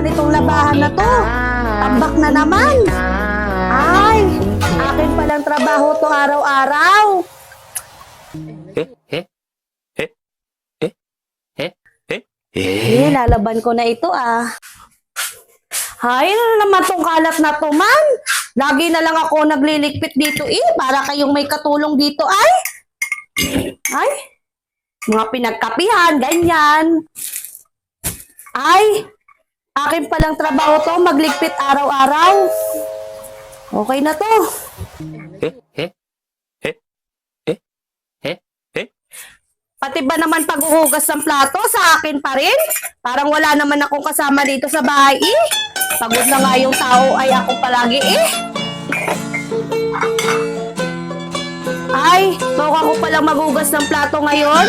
naman itong labahan na to. Tambak na naman. Ay, akin palang trabaho to araw-araw. Lalaban ko na ito Hay, ano naman tong kalat na to man? Lagi na lang ako nagliligpit dito para kayong may katulong dito Ay, mga pinagkapihan, ganyan. Ay, akin palang trabaho to, magligpit araw-araw. Okay na to. Pati ba naman paghuhugas ng plato sa akin pa rin? Parang wala naman akong kasama dito sa bahay Pagod na nga yung tao ay ako palagi Ay, toka ko palang maghugas ng plato ngayon.